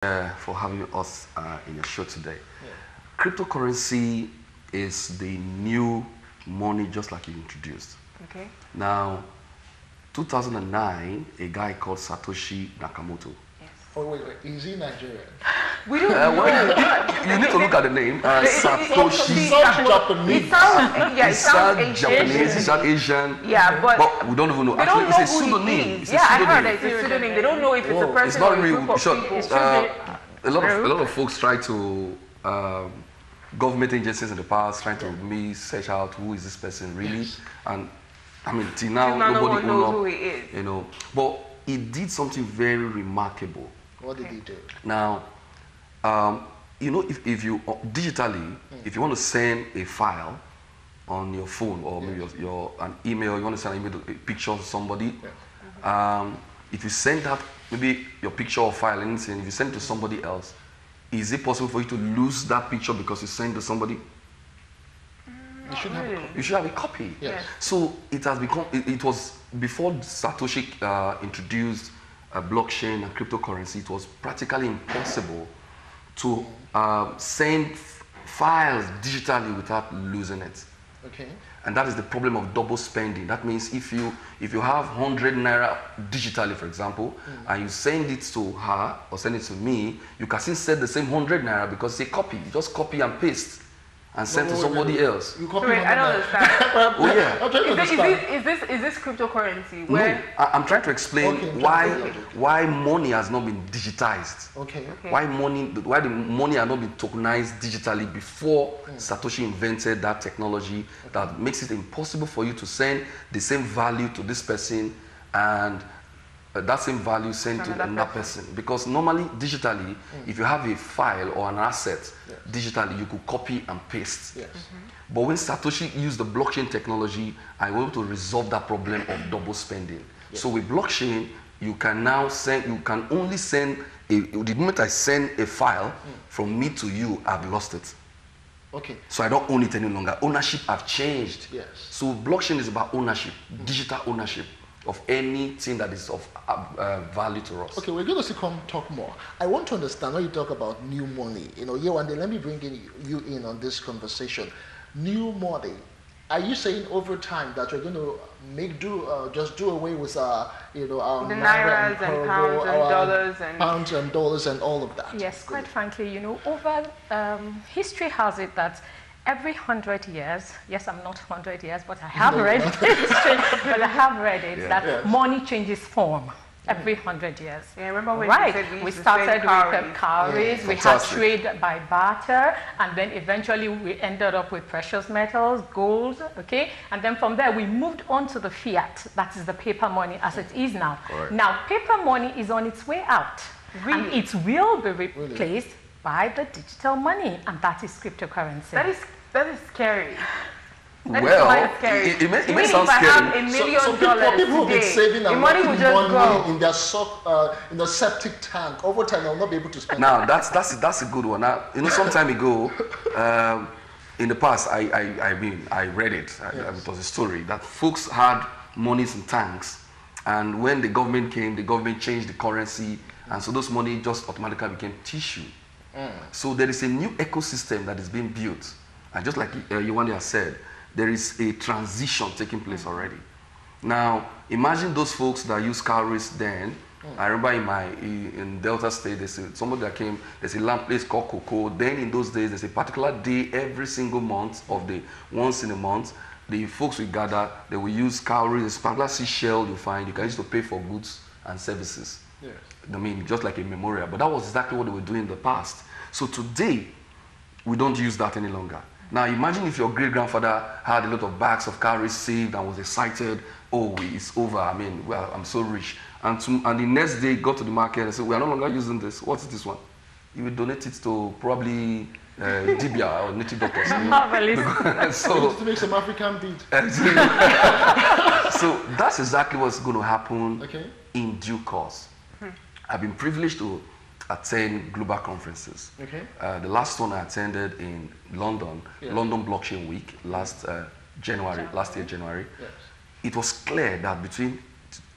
For having us in your show today. Yeah. Cryptocurrency is the new money, just like you introduced. Okay. Now, 2009, a guy called Satoshi Nakamoto. Yes. Oh, wait. Is he Nigerian? We don't know. You need to look at the name. Satoshi. He sounds Japanese. It sounds, yeah, it sounds Japanese, it sounds Asian. Yeah, but we don't even know. they Actually, don't know it's a who pseudonym. he is. It's a Yeah, I pseudonym. heard it's a pseudonym. They don't know if it's a Whoa. person It's not or a real. group of Sure. people. A lot of folks try to government agencies in the past trying to me search out who is this person really, and I mean till now no nobody one knows who he is. You know, but he did something very remarkable. What did he do? Now, you know, if you digitally, if you want to send a file on your phone or maybe an email, you want to send an email, a picture to somebody. If you send that, maybe your picture or file, anything, if you send it to somebody else, is it possible for you to lose that picture because you sent it to somebody? You should have a copy. You should have a copy. Yes. So it has become, it was before Satoshi introduced blockchain and cryptocurrency, it was practically impossible to send files digitally without losing it. Okay. And that is the problem of double spending. That means if you have 100 naira digitally, for example, and you send it to her or send it to me, you can still send the same 100 naira because it's a copy. You just copy and paste and send to somebody else. You copy Wait, I don't understand. Oh yeah. I'm trying to understand. Is this cryptocurrency? No, Where I'm trying to explain Okay, why money has not been digitized. Okay. Why the money has not been tokenized digitally before Satoshi invented that technology that makes it impossible for you to send the same value to this person and that same value sent to another person. Because normally, digitally, if you have a file or an asset, digitally, you could copy and paste. Yes. But when Satoshi used the blockchain technology, I was able to resolve that problem of double spending. So with blockchain, you can now send, you can only send, the moment I send a file from me to you, I've lost it. Okay. So I don't own it any longer. Ownership have changed. Yes. So blockchain is about ownership, digital ownership of anything that is of value to us. Okay, we're going to still come talk more. I want to understand when you talk about new money. You know, Yewande, let me bring you in on this conversation. New money. Are you saying over time that you're going to just do away with our the nairas and pounds and dollars and pounds and dollars and all of that? Yes, quite frankly, you know, history has it that every 100 years, yes, I'm not 100 years, but I have read history, but I have read it, that money changes form every 100 years. Yeah, I remember when right. you said we started with cowries, we had trade by barter, and then eventually we ended up with precious metals, gold, okay? And then from there we moved on to the fiat, that is the paper money as it is now. Correct. Now, paper money is on its way out, Really? and it will be replaced by the digital money, and that is cryptocurrency. That is scary. That is Well, quite scary. it may Meaning sound if I have scary. $1 million So people who've been today, saving the and money will locking just go. money in their in the septic tank, over time they'll not be able to spend Now it. that's a good one. Now, you know, some time ago, in the past, I mean, I read it. It was a story that folks had monies in tanks, and when the government came, the government changed the currency, and so those money just automatically became tissue. So there is a new ecosystem that is being built, and just like Yewande has said, there is a transition taking place already. Now, imagine those folks that use cowries then. I remember in Delta State, there's somebody that came, there's a land place called Cocoa. Then in those days, there's a particular day every single month of the once in a month, the folks will gather, they will use cowries, a particular seashell you find, you can use to pay for goods and services. Yes. I mean, just like a memorial, but that was exactly what they were doing in the past. So today, we don't use that any longer. Now imagine if your great-grandfather had a lot of bags of cowries saved and was excited, oh, it's over, I mean, well, I'm so rich. And the next day, go to the market and say, we are no longer using this. What's this one? You will donate it to probably Dibia or native doctors. So to make some African bead. So that's exactly what's going to happen in due course. I've been privileged to attend global conferences. Okay. The last one I attended in London, London Blockchain Week, last year January. Yes. It was clear that between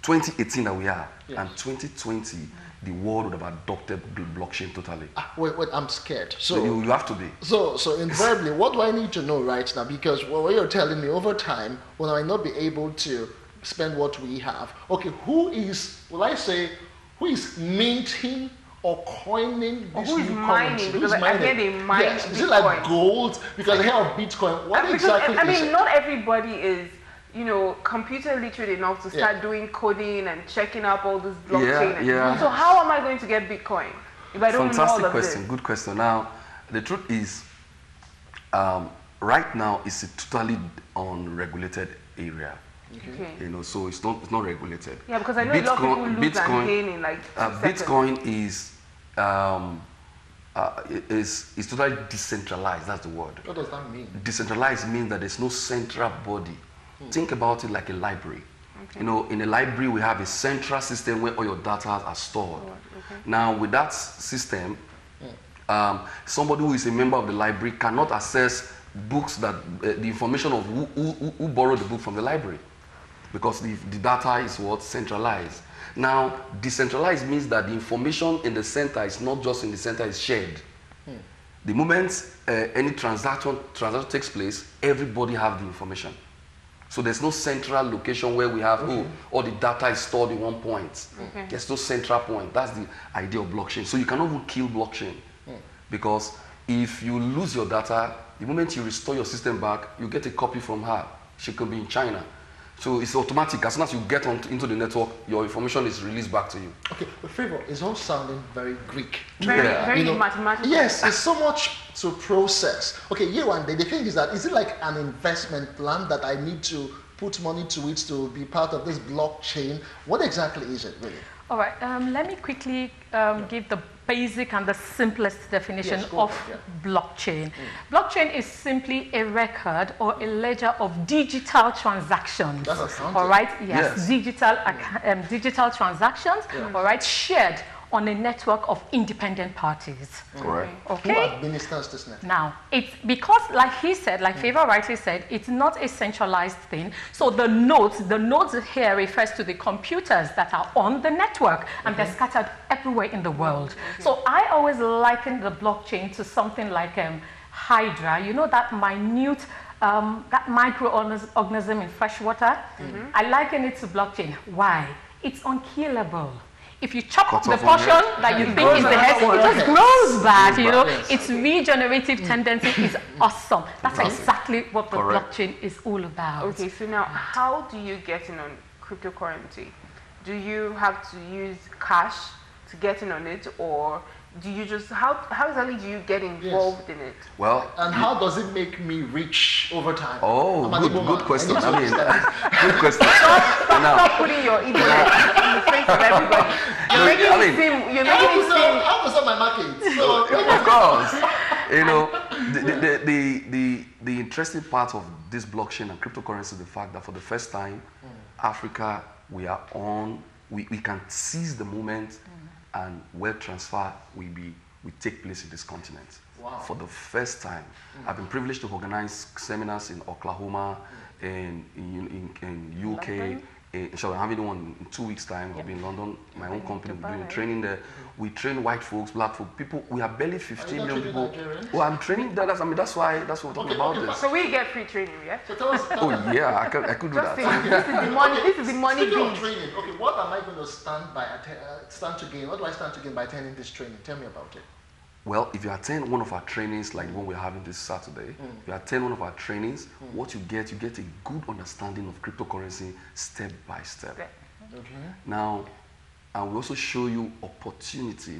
2018 that we are and 2020, the world would have adopted blockchain totally. Wait, I'm scared. So you have to be. So invariably, what do I need to know right now? Because what you're telling me, over time, when I not be able to spend what we have, okay, who is minting or coining this who is new mining? currency? Because I hear they mine yes. Bitcoin. Is it like gold? Because I hear of Bitcoin. What exactly I is mean, it? not everybody is, computer literate enough to start doing coding and checking up all this blockchain. Yeah. So how am I going to get Bitcoin if I don't know all Fantastic of question. this? Good question. Now, the truth is, right now it's a totally unregulated area. Okay. So it's not regulated. Yeah, because I know a lot of people lose and gain in like 2 seconds. Bitcoin is totally decentralized. That's the word. What does that mean? Decentralized means that there's no central body. Think about it like a library. Okay. In a library we have a central system where all your data are stored. Okay. Now with that system, somebody who is a member of the library cannot access books that the information of who borrowed the book from the library, because the data is centralized. Now, decentralized means that the information in the center is not just in the center, it's shared. The moment any transaction takes place, everybody have the information. So there's no central location where we have, all the data is stored in one point. Okay. There's no central point. That's the idea of blockchain. So you cannot even kill blockchain. Because if you lose your data, the moment you restore your system back, you get a copy from her. She could be in China. So it's automatic. As soon as you get into the network, your information is released back to you. Okay, but Favor, it's all sounding very Greek. Very mathematical. Yes, there's so much to process. Okay, Yewande, the thing is that, is it like an investment plan that I need to put money to it to be part of this blockchain? What exactly is it, really? All right, let me quickly give the basic and the simplest definition of blockchain. Blockchain is simply a record or a ledger of digital transactions. All right, yes. Digital transactions, all right, shared on a network of independent parties. Correct. Okay. Who administers this network? Now, it's because, like he said, like Favor rightly said, it's not a centralized thing. So the nodes here refers to the computers that are on the network, and they're scattered everywhere in the world. So I always liken the blockchain to something like Hydra. You know, that minute, that microorganism in fresh water? I liken it to blockchain. Why? It's unkillable. If you chop off the portion that you think is the head, it just grows back, Its regenerative tendency is awesome. That's exactly what the blockchain is all about. Okay, so now how do you get in on cryptocurrency? Do you have to use cash to get in on it, or do you just, how exactly do you get involved in it? Well, and how does it make me rich over time? Oh, good question. I mean, good question. Stop putting your ego in the face of everybody. You're making it seem. How was on my market? So, of course. The interesting part of this blockchain and cryptocurrency is the fact that for the first time, Africa, we can seize the moment, and wealth transfer will take place in this continent. Wow. For the first time. I've been privileged to organize seminars in Oklahoma, in UK. I'm having one in 2 weeks' time. I'll be in London. My own company will be doing training there. We train white folks, black folks, people. We are barely 15 million people. Nigerians? Well, I'm training that. That's why we're talking about this. So we get free training, yeah? So tell us. Oh yeah, I could do that. This is the money. This is the money Speaking of beat. training, okay, what am I going to stand to gain? What do I stand to gain by attending this training? Tell me about it. Well, if you attend one of our trainings, like the one we're having this Saturday, if you attend one of our trainings, what you get a good understanding of cryptocurrency step by step. Okay. Now, and we also show you opportunity.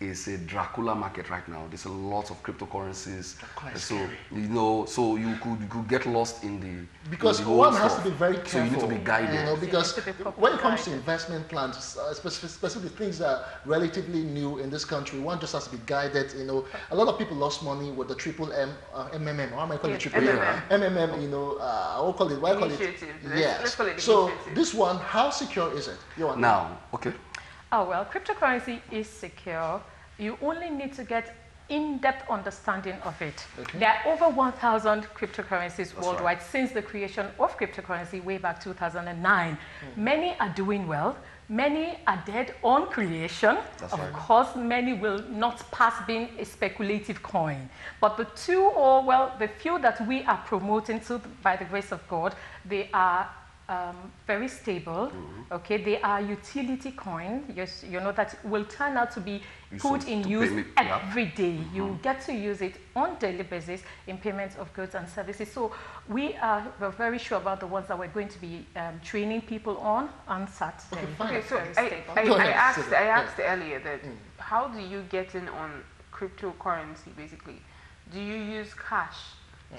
It's a Dracula market right now. There's a lot of cryptocurrencies. So you could get lost in the because in the whole one has stuff. to be very careful. So you need to be guided. Because when it comes to investment plans, specifically things that are relatively new in this country, one just has to be guided. A lot of people lost money with the MMM. How am I calling it? MMM. I will call it. Why call it? Yes. Let's call it so initiative. this one, how secure is it? Now, okay. Oh, well, cryptocurrency is secure. You only need to get in-depth understanding of it. Okay. There are over 1,000 cryptocurrencies worldwide since the creation of cryptocurrency way back 2009. Many are doing well. Many are dead on creation. That's of right. course, many will not pass being a speculative coin. But the two, or well, the few that we are promoting to, by the grace of God, they are very stable. Okay, they are utility coin. Yes, you know that will turn out to be put in use every day. You get to use it on daily basis in payment of goods and services. So we're very sure about the ones that we're going to be training people on Saturday. Okay, so I asked earlier that how do you get in on cryptocurrency basically? Do you use cash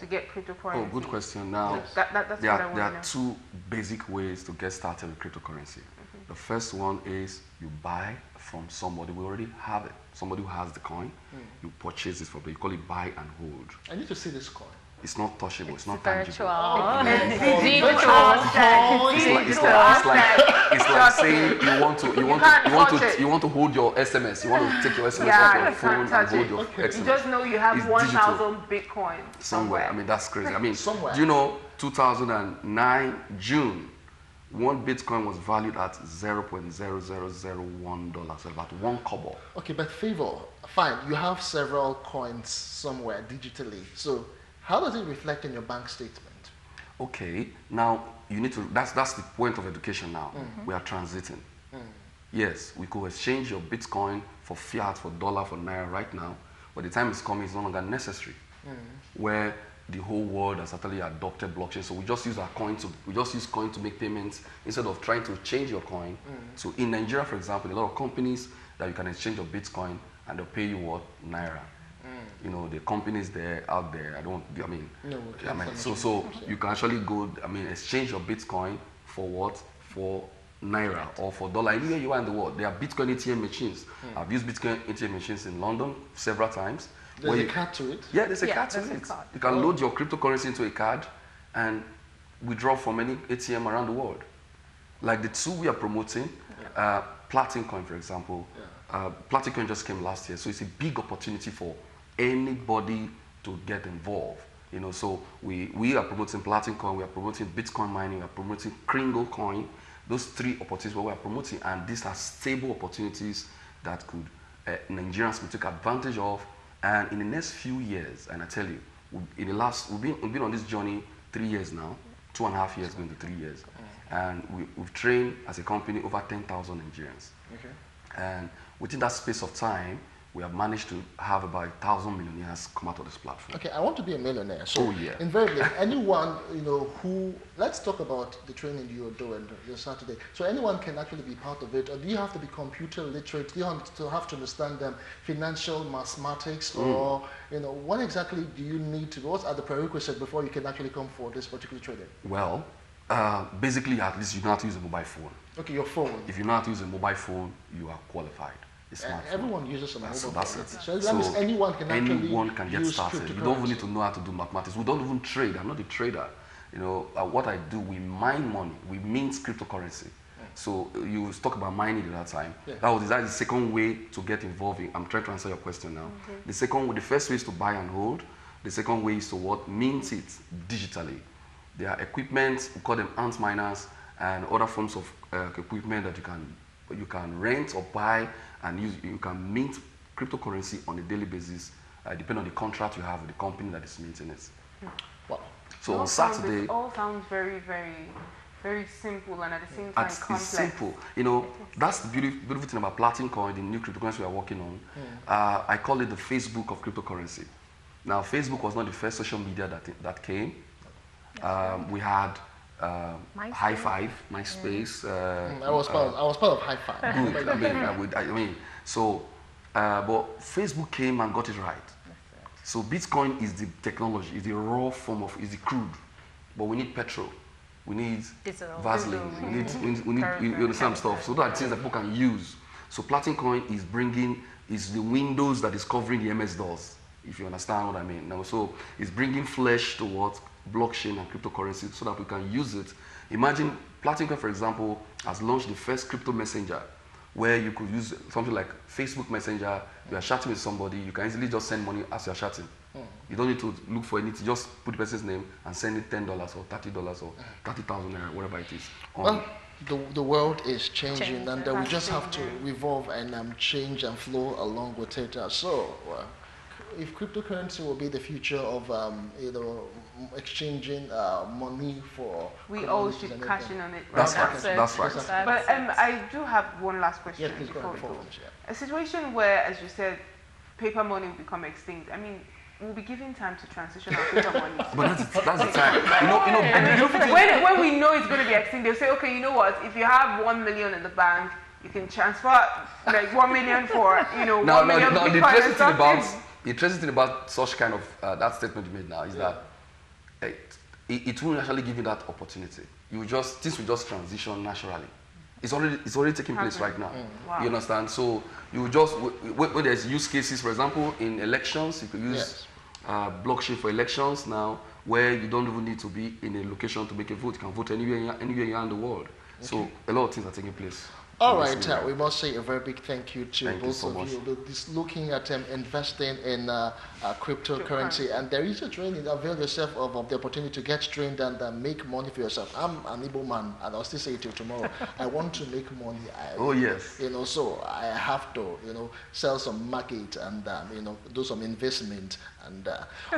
to get cryptocurrency? Oh, good question. Now, that's there what I want are to know. two basic ways to get started with cryptocurrency. The first one is you buy from somebody who already have it, somebody who has the coin. You purchase it from them. You call it buy and hold. I need to see this coin. It's not touchable. It's not Virtual. tangible. It's like saying you want to hold your SMS. You want to take your SMS off your phone and hold your SMS. You just know you have It's 1,000 Bitcoin somewhere. I mean, that's crazy. I mean, Somewhere. do you know 2009 June, one Bitcoin was valued at $0.0001, so about 1 kobo. Okay, but Favor, fine, you have several coins somewhere digitally. So how does it reflect in your bank statement? Okay, now you need to, that's the point of education now. We are transiting. Yes, we could exchange your Bitcoin for fiat, for dollar, for naira right now, but the time is coming, it's no longer necessary. Where the whole world has actually adopted blockchain, so we just use coin to make payments instead of trying to change your coin. So in Nigeria, for example, a lot of companies that you can exchange your Bitcoin and they'll pay you what? Naira. You know, the companies out there, so you can actually go, exchange your Bitcoin for what? For naira or for dollar. Anywhere you are in the world, there are Bitcoin ATM machines. I've used Bitcoin ATM machines in London several times. There's a card to it? Yeah, there's a card to it. You can load your cryptocurrency into a card and withdraw from any ATM around the world. Like the two we are promoting, Platin Coin, for example. Platin Coin just came last year, so it's a big opportunity for anybody to get involved. You know, so we are promoting Platin Coin, we are promoting Bitcoin mining, we are promoting Kringle Coin. Those three opportunities we are promoting, and these are stable opportunities that could Nigerians could take advantage of. And in the next few years, and I tell you, we've been on this journey 3 years now, 2.5 years going to 3 years, and we've trained as a company over 10,000 Nigerians. Okay. And within that space of time, we have managed to have about 1,000 millionaires come out of this platform. Okay, I want to be a millionaire. So yeah. Invariably, anyone, who, let's talk about the training you're doing this Saturday. So anyone can actually be part of it, or do you have to be computer literate? Do you have to understand financial mathematics, or, what exactly do you need to, what are the prerequisites before you can actually come for this particular training? Well, basically, at least you know how to use a mobile phone. Okay, your phone. If you know how to use a mobile phone, you are qualified. Everyone uses a mobile phone. That's it. So that means anyone can get started. You don't even need to know how to do mathematics. We don't even trade. I'm not a trader. What I do, we mine money. We mint cryptocurrency. So you talk about mining at that time. Yeah. That is the second way to get involved in. I'm trying to answer your question now. The first way is to buy and hold. The second way is to mint it digitally. There are equipment, we call them ant miners, and other forms of equipment that you can rent or buy and use. You can mint cryptocurrency on a daily basis, depending on the contract you have with the company that is minting it. Wow. So on Saturday, it all sounds very, very, very simple and at the same time complex. It's simple. That's the beautiful thing about Platin Coin, the new cryptocurrency we are working on. I call it the Facebook of cryptocurrency. Now, Facebook was not the first social media that came. We had High Five, MySpace. I was part of High Five. Good. But Facebook came and got it right. So Bitcoin is the technology, is the raw form of, is the crude. But we need petrol, we need Vaseline, we need you understand stuff. So that things that people can use. So Platin Coin is the windows that is covering the MS-DOS, if you understand what I mean. Now, so it's bringing flesh towards blockchain and cryptocurrency so that we can use it. Imagine Platin Coin, for example, has launched the first crypto messenger where you could use something like Facebook Messenger. You are chatting with somebody, you can easily just send money as you are chatting. You don't need to look for anything, just put the person's name and send it $10 or $30 or 30,000 naira, whatever it is. the world is changing, and we That's just have to changing. evolve and change and flow along with it. So, if cryptocurrency will be the future of exchanging money for We all commodities should and cash everything. in on it. That's right right. now. That's right. But I do have one last question Yes, please go before ahead. we go. Before we finish, yeah. A situation where, as you said, paper money will become extinct. I mean, we'll be given time to transition our paper money. But that's the time. And the beautiful thing- when we know it's going to be extinct, they'll say, okay, you know what? If you have 1 million in the bank, you can transfer like 1 million for, No, 1 million the Bitcoin interesting and thing about something. the interesting thing about such kind of that statement you made now is that it won't actually give you that opportunity. Things will just transition naturally. It's already taking place right now. Wow. You understand? So you just when there's use cases, for example, in elections, you could use blockchain for elections now, where you don't even need to be in a location to make a vote. You can vote anywhere around the world. So a lot of things are taking place. All right, we must say a very big thank you to Thank you both so of much. you. This looking at investing in cryptocurrency, and there is a training. Avail yourself of the opportunity to get trained and make money for yourself. I'm an Igbo man, and I'll still say it till tomorrow. I want to make money. Oh yes. So I have to, sell some market and do some investment. And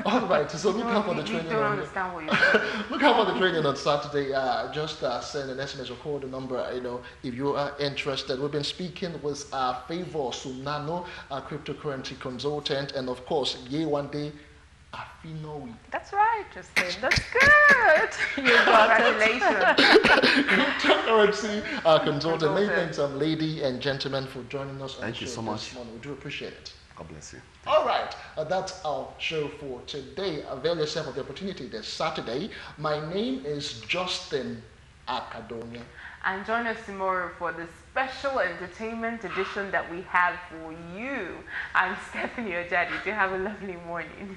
all right, so look out for the You training. don't on- understand what you're saying. Look out for the training on Saturday. Just send an SMS or call the number, if you are interested. We've been speaking with Favor Sunano, a cryptocurrency consultant, and of course, Yewande Afinowi, That's right, Justin. That's good. You got it. Congratulations. cryptocurrency consultant. Many thanks, lady and gentlemen, for joining us on Thank the you show so this much. morning. We do appreciate it. God bless you. All right, that's our show for today. Avail yourself of the opportunity this Saturday. My name is Justin Akadonia. And join us tomorrow for the special entertainment edition that we have for you. I'm Stephanie Ojadi. Do have a lovely morning.